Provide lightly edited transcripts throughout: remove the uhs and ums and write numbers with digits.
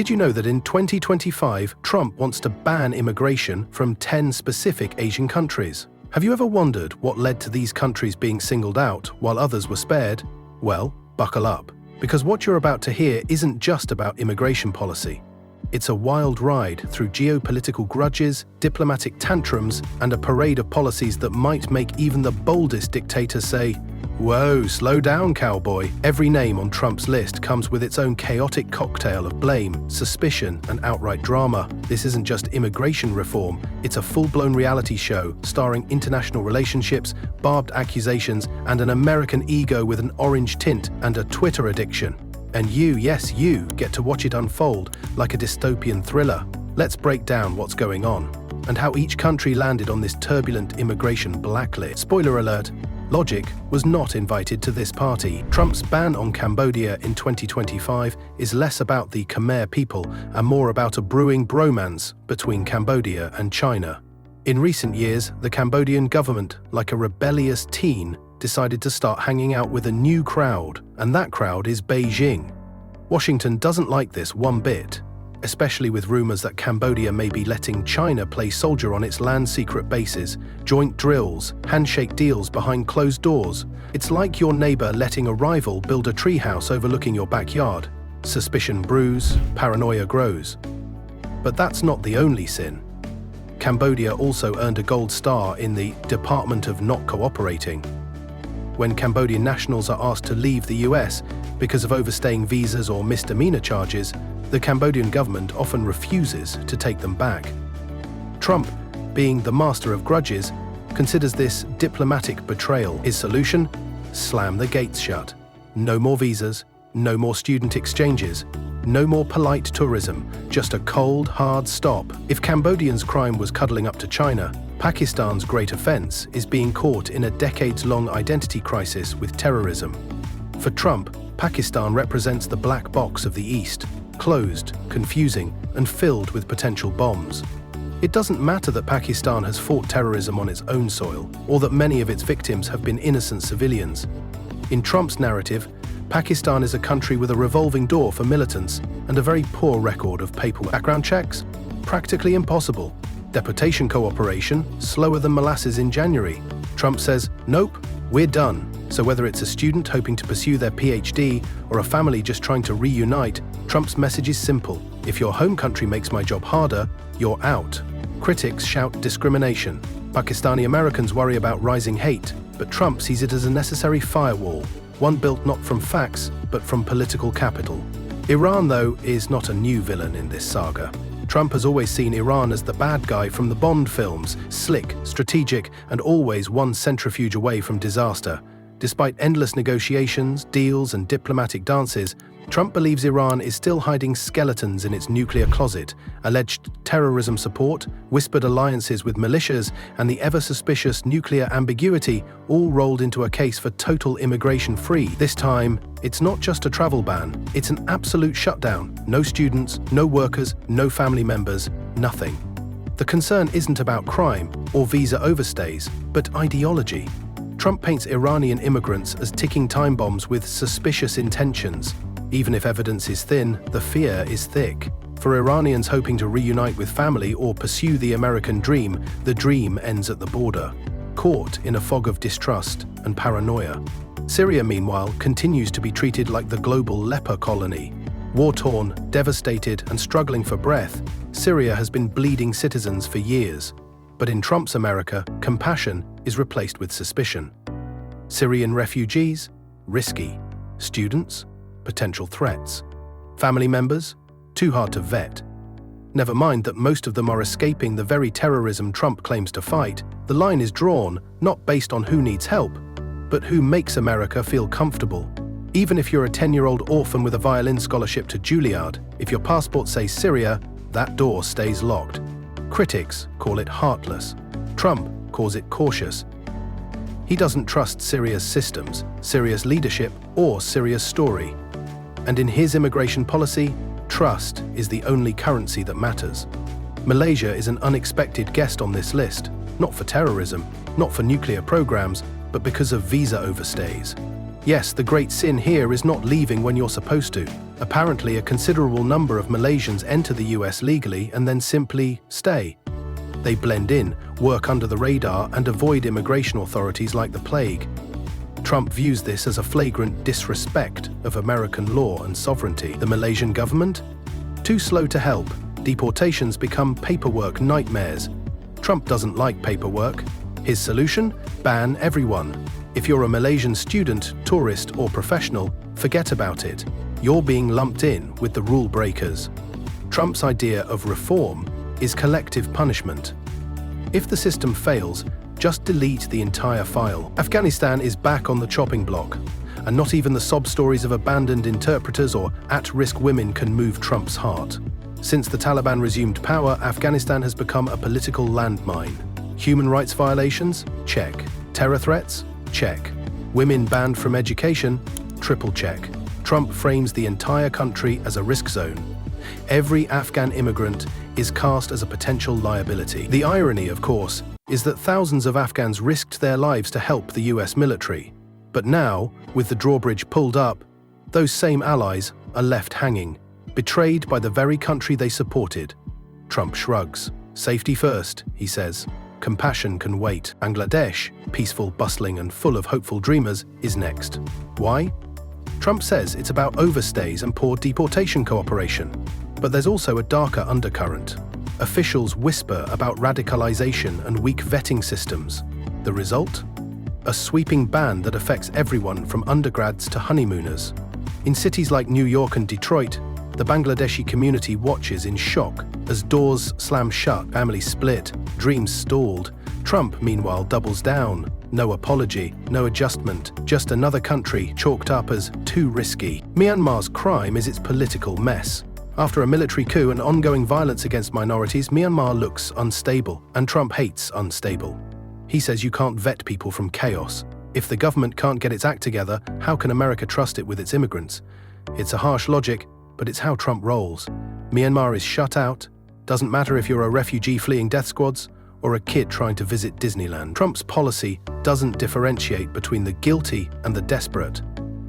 Did you know that in 2025, Trump wants to ban immigration from 10 specific Asian countries? Have you ever wondered what led to these countries being singled out while others were spared? Well, buckle up, because what you're about to hear isn't just about immigration policy. It's a wild ride through geopolitical grudges, diplomatic tantrums, and a parade of policies that might make even the boldest dictator say, "Whoa, slow down, cowboy." Every name on Trump's list comes with its own chaotic cocktail of blame, suspicion, and outright drama. This isn't just immigration reform, it's a full-blown reality show starring international relationships, barbed accusations, and an American ego with an orange tint and a Twitter addiction. And you, yes you, get to watch it unfold like a dystopian thriller. Let's break down what's going on, and how each country landed on this turbulent immigration blacklist. Spoiler alert, logic was not invited to this party. Trump's ban on Cambodia in 2025 is less about the Khmer people and more about a brewing bromance between Cambodia and China. In recent years, the Cambodian government, like a rebellious teen, decided to start hanging out with a new crowd, and that crowd is Beijing. Washington doesn't like this one bit, especially with rumors that Cambodia may be letting China play soldier on its land secret bases, joint drills, handshake deals behind closed doors. It's like your neighbor letting a rival build a treehouse overlooking your backyard. Suspicion brews, paranoia grows. But that's not the only sin. Cambodia also earned a gold star in the Department of Not Cooperating. When Cambodian nationals are asked to leave the US because of overstaying visas or misdemeanor charges, the Cambodian government often refuses to take them back. Trump, being the master of grudges, considers this diplomatic betrayal. His solution? Slam the gates shut. No more visas, no more student exchanges, no more polite tourism, just a cold, hard stop. If Cambodians' crime was cuddling up to China, Pakistan's great offense is being caught in a decades-long identity crisis with terrorism. For Trump, Pakistan represents the black box of the East, closed, confusing, and filled with potential bombs. It doesn't matter that Pakistan has fought terrorism on its own soil, or that many of its victims have been innocent civilians. In Trump's narrative, Pakistan is a country with a revolving door for militants and a very poor record of paperwork. Background checks? Practically impossible. Deportation cooperation? Slower than molasses in January. Trump says, nope, we're done. So whether it's a student hoping to pursue their PhD or a family just trying to reunite, Trump's message is simple. If your home country makes my job harder, you're out. Critics shout discrimination. Pakistani Americans worry about rising hate, but Trump sees it as a necessary firewall, one built not from facts, but from political capital. Iran, though, is not a new villain in this saga. Trump has always seen Iran as the bad guy from the Bond films, slick, strategic, and always one centrifuge away from disaster. Despite endless negotiations, deals, and diplomatic dances, Trump believes Iran is still hiding skeletons in its nuclear closet, alleged terrorism support, whispered alliances with militias, and the ever-suspicious nuclear ambiguity, all rolled into a case for total immigration-free. This time, it's not just a travel ban, it's an absolute shutdown. No students, no workers, no family members, nothing. The concern isn't about crime or visa overstays, but ideology. Trump paints Iranian immigrants as ticking time bombs with suspicious intentions. Even if evidence is thin, the fear is thick. For Iranians hoping to reunite with family or pursue the American dream, the dream ends at the border, caught in a fog of distrust and paranoia. Syria, meanwhile, continues to be treated like the global leper colony. War-torn, devastated, and struggling for breath, Syria has been bleeding citizens for years. But in Trump's America, compassion is replaced with suspicion. Syrian refugees? Risky. Students? Potential threats. Family members? Too hard to vet. Never mind that most of them are escaping the very terrorism Trump claims to fight. The line is drawn, not based on who needs help, but who makes America feel comfortable. Even if you're a 10-year-old orphan with a violin scholarship to Juilliard, if your passport says Syria, that door stays locked. Critics call it heartless. Trump calls it cautious. He doesn't trust Syria's systems, Syria's leadership, or Syria's story. And in his immigration policy, trust is the only currency that matters. Malaysia is an unexpected guest on this list, not for terrorism, not for nuclear programs, but because of visa overstays. Yes, the great sin here is not leaving when you're supposed to. Apparently, a considerable number of Malaysians enter the US legally and then simply stay. They blend in, work under the radar, and avoid immigration authorities like the plague. Trump views this as a flagrant disrespect of American law and sovereignty. The Malaysian government? Too slow to help. Deportations become paperwork nightmares. Trump doesn't like paperwork. His solution? Ban everyone. If you're a Malaysian student, tourist, or professional, forget about it. You're being lumped in with the rule breakers. Trump's idea of reform is collective punishment. If the system fails, just delete the entire file. Afghanistan is back on the chopping block, and not even the sob stories of abandoned interpreters or at-risk women can move Trump's heart. Since the Taliban resumed power, Afghanistan has become a political landmine. Human rights violations? Check. Terror threats? Check. Women banned from education? Triple check. Trump frames the entire country as a risk zone. Every Afghan immigrant is cast as a potential liability. The irony, of course, is that thousands of Afghans risked their lives to help the US military. But now, with the drawbridge pulled up, those same allies are left hanging, betrayed by the very country they supported. Trump shrugs. Safety first, he says. Compassion can wait. Bangladesh, peaceful, bustling, and full of hopeful dreamers, is next. Why? Trump says it's about overstays and poor deportation cooperation. But there's also a darker undercurrent. Officials whisper about radicalization and weak vetting systems. The result? A sweeping ban that affects everyone from undergrads to honeymooners. In cities like New York and Detroit, the Bangladeshi community watches in shock as doors slam shut, families split, dreams stalled. Trump, meanwhile, doubles down. No apology, no adjustment, just another country chalked up as too risky. Myanmar's crime is its political mess. After a military coup and ongoing violence against minorities, Myanmar looks unstable, and Trump hates unstable. He says you can't vet people from chaos. If the government can't get its act together, how can America trust it with its immigrants? It's a harsh logic, but it's how Trump rolls. Myanmar is shut out. Doesn't matter if you're a refugee fleeing death squads or a kid trying to visit Disneyland. Trump's policy doesn't differentiate between the guilty and the desperate.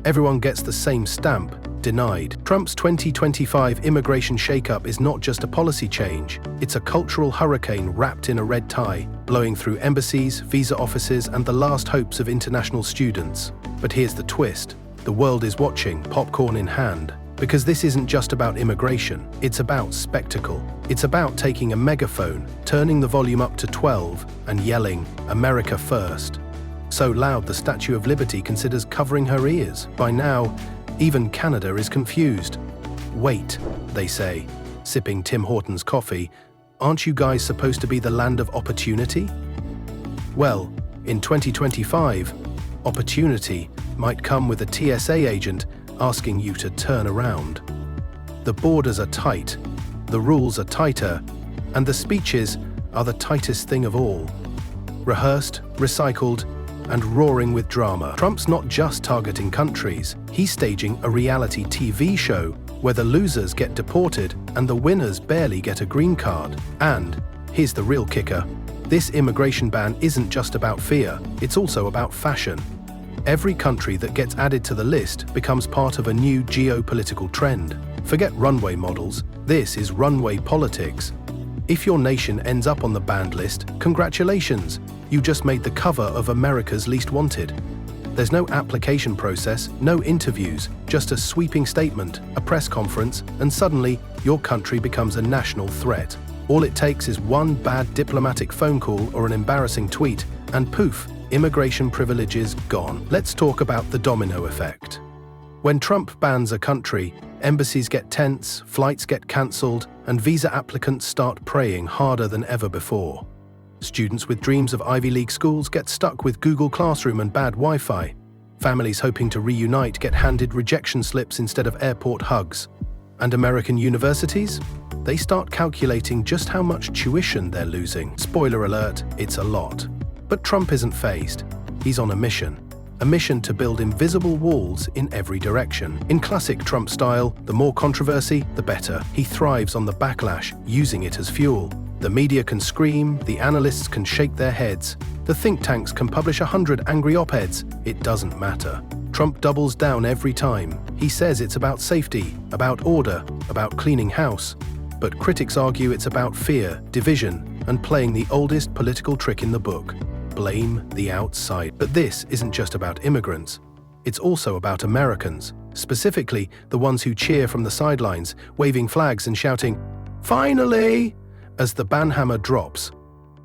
Everyone gets the same stamp, denied. Trump's 2025 immigration shakeup is not just a policy change, it's a cultural hurricane wrapped in a red tie, blowing through embassies, visa offices, and the last hopes of international students. But here's the twist. The world is watching, popcorn in hand. Because this isn't just about immigration, it's about spectacle. It's about taking a megaphone, turning the volume up to 12, and yelling, "America first." So loud the Statue of Liberty considers covering her ears. By now, even Canada is confused. "Wait," they say, sipping Tim Hortons coffee, "aren't you guys supposed to be the land of opportunity?" Well, in 2025, opportunity might come with a TSA agent asking you to turn around. The borders are tight, the rules are tighter, and the speeches are the tightest thing of all. Rehearsed, recycled, and roaring with drama. Trump's not just targeting countries, he's staging a reality TV show where the losers get deported and the winners barely get a green card. And here's the real kicker. This immigration ban isn't just about fear, it's also about fashion. Every country that gets added to the list becomes part of a new geopolitical trend. Forget runway models, this is runway politics. If your nation ends up on the banned list, congratulations, you just made the cover of America's Least Wanted. There's no application process, no interviews, just a sweeping statement, a press conference, and suddenly your country becomes a national threat. All it takes is one bad diplomatic phone call or an embarrassing tweet, and poof, immigration privileges gone. Let's talk about the domino effect. When Trump bans a country, embassies get tense, flights get cancelled, and visa applicants start praying harder than ever before. Students with dreams of Ivy League schools get stuck with Google Classroom and bad Wi-Fi. Families hoping to reunite get handed rejection slips instead of airport hugs. And American universities? They start calculating just how much tuition they're losing. Spoiler alert, it's a lot. But Trump isn't fazed. He's on a mission to build invisible walls in every direction. In classic Trump style, the more controversy, the better. He thrives on the backlash, using it as fuel. The media can scream, the analysts can shake their heads, the think tanks can publish 100 angry op-eds. It doesn't matter. Trump doubles down every time. He says it's about safety, about order, about cleaning house. But critics argue it's about fear, division, and playing the oldest political trick in the book: blame the outside. But this isn't just about immigrants. It's also about Americans, specifically the ones who cheer from the sidelines, waving flags and shouting, "Finally!" as the ban hammer drops.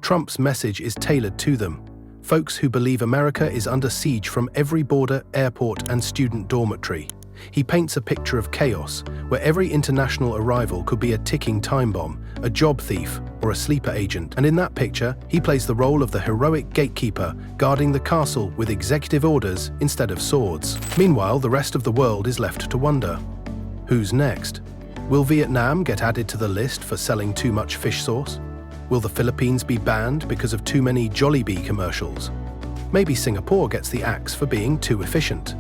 Trump's message is tailored to them. Folks who believe America is under siege from every border, airport, and student dormitory. He paints a picture of chaos, where every international arrival could be a ticking time bomb, a job thief, or a sleeper agent. And in that picture, he plays the role of the heroic gatekeeper, guarding the castle with executive orders instead of swords. Meanwhile, the rest of the world is left to wonder. Who's next? Will Vietnam get added to the list for selling too much fish sauce? Will the Philippines be banned because of too many Jollibee commercials? Maybe Singapore gets the axe for being too efficient.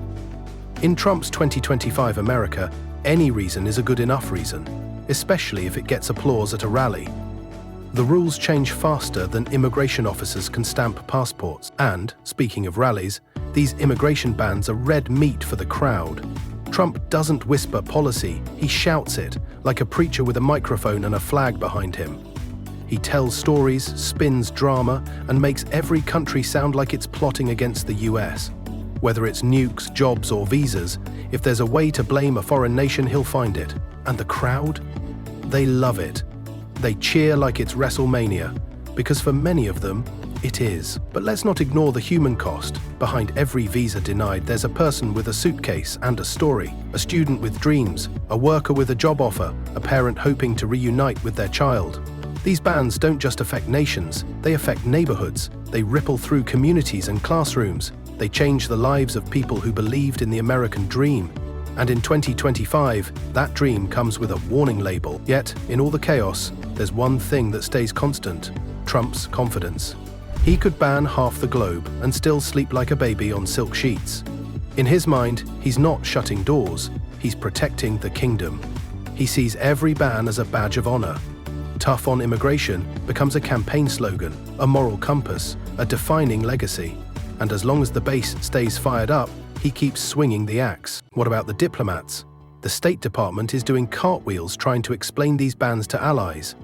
In Trump's 2025 America, any reason is a good enough reason, especially if it gets applause at a rally. The rules change faster than immigration officers can stamp passports. And, speaking of rallies, these immigration bans are red meat for the crowd. Trump doesn't whisper policy, he shouts it, like a preacher with a microphone and a flag behind him. He tells stories, spins drama, and makes every country sound like it's plotting against the US. Whether it's nukes, jobs, or visas, if there's a way to blame a foreign nation, he'll find it. And the crowd? They love it. They cheer like it's WrestleMania, because for many of them, it is. But let's not ignore the human cost. Behind every visa denied, there's a person with a suitcase and a story, a student with dreams, a worker with a job offer, a parent hoping to reunite with their child. These bans don't just affect nations, they affect neighborhoods. They ripple through communities and classrooms. They change the lives of people who believed in the American dream. And in 2025, that dream comes with a warning label. Yet, in all the chaos, there's one thing that stays constant: Trump's confidence. He could ban half the globe and still sleep like a baby on silk sheets. In his mind, he's not shutting doors, he's protecting the kingdom. He sees every ban as a badge of honor. Tough on immigration becomes a campaign slogan, a moral compass, a defining legacy. And as long as the base stays fired up, he keeps swinging the axe. What about the diplomats? The State Department is doing cartwheels trying to explain these bans to allies.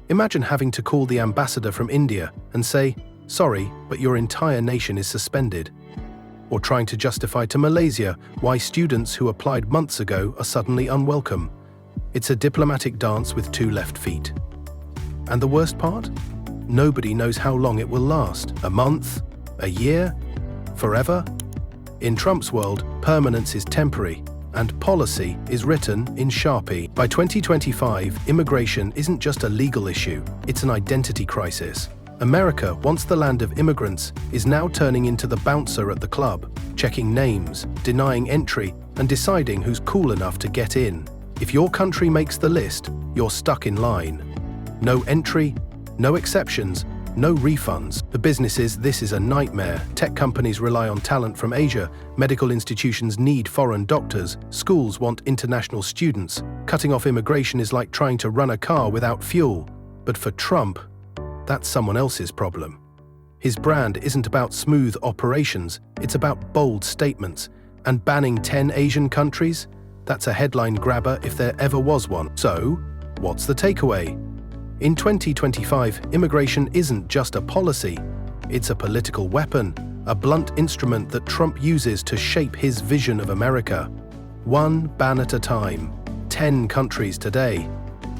Imagine having to call the ambassador from India and say, "Sorry, but your entire nation is suspended." Or trying to justify to Malaysia why students who applied months ago are suddenly unwelcome. It's a diplomatic dance with two left feet. And the worst part? Nobody knows how long it will last. A month? A year? Forever? In Trump's world, permanence is temporary, and policy is written in Sharpie. By 2025, immigration isn't just a legal issue, it's an identity crisis. America, once the land of immigrants, is now turning into the bouncer at the club, checking names, denying entry, and deciding who's cool enough to get in. If your country makes the list, you're stuck in line. No entry, no exceptions, no refunds. For businesses, this is a nightmare. Tech companies rely on talent from Asia, medical institutions need foreign doctors, schools want international students. Cutting off immigration is like trying to run a car without fuel. But for Trump, that's someone else's problem. His brand isn't about smooth operations, it's about bold statements. And banning 10 Asian countries? That's a headline grabber if there ever was one. So, what's the takeaway? In 2025, immigration isn't just a policy, it's a political weapon, a blunt instrument that Trump uses to shape his vision of America. One ban at a time, 10 countries today.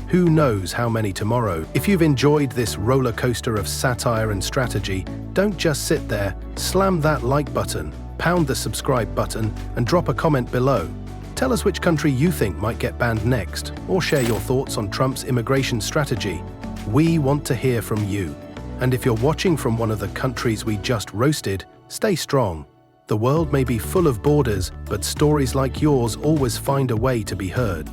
Who knows how many tomorrow? If you've enjoyed this roller coaster of satire and strategy, don't just sit there, slam that like button, pound the subscribe button, and drop a comment below. Tell us which country you think might get banned next, or share your thoughts on Trump's immigration strategy. We want to hear from you. And if you're watching from one of the countries we just roasted, stay strong. The world may be full of borders, but stories like yours always find a way to be heard.